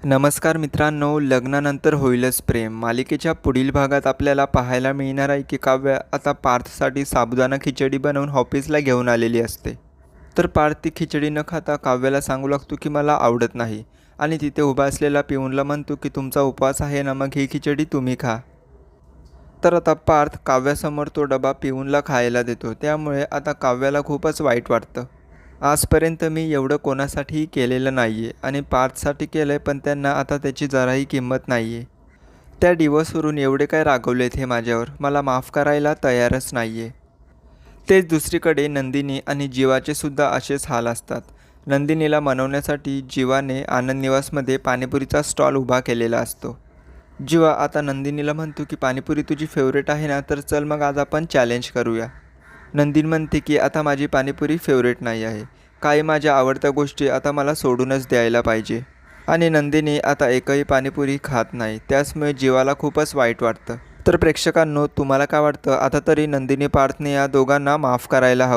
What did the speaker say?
नमस्कार मित्रांनो, लग्नानंतर होईलच प्रेम मालिकेच्या पुढील भागात आपल्याला पाहायला मिळणार आहे की काव्या आता पार्थसाठी साबुदाणा खिचडी बनवून ऑफिसला घेऊन आलेली असते. तर पार्थ ती खिचडी न खाता काव्याला सांगू लागतो की मला आवडत नाही आणि तिथे उभा असलेला पिऊनला म्हणतो की तुमचा उपवास आहे ना, मग ही खिचडी तुम्ही खा. तर आता पार्थ काव्यासमोर तो डबा पिऊनला खायला देतो. त्यामुळे आता काव्याला खूपच वाईट वाटतं. आजपर्यंत मी एवढं कोणासाठीही केलेलं नाही आहे आणि पार्थसाठी केलं आहे, पण त्यांना आता त्याची जराही किंमत नाही आहे. त्या डिवोर्सवरून एवढे काय रागवलेत हे माझ्यावर, मला माफ करायला तयारच नाही आहे. तेच दुसरीकडे नंदिनी आणि जीवाचे सुद्धा असेच हाल असतात. नंदिनीला मनवण्यासाठी जीवाने आनंद निवासमध्ये पाणीपुरीचा स्टॉल उभा केलेला असतो. जीवा आता नंदिनीला म्हणतो की पाणीपुरी तुझी फेवरेट आहे ना, तर चल मग आज आपण चॅलेंज करूया. नंदिनी म्हणते की आता माझी पाणीपुरी फेवरेट नाही आहे. काही माझ्या आवडत्या गोष्टी आता मला सोडूनच द्यायला पाहिजे. आणि नंदिनी आता एकही पाणीपुरी खात नाही. त्याचमुळे जीवाला खूपच वाईट वाटतं. तर प्रेक्षकांनो, तुम्हाला काय वाटतं? आता तरी नंदिनी पार्थने या दोघांना माफ करायला हवं.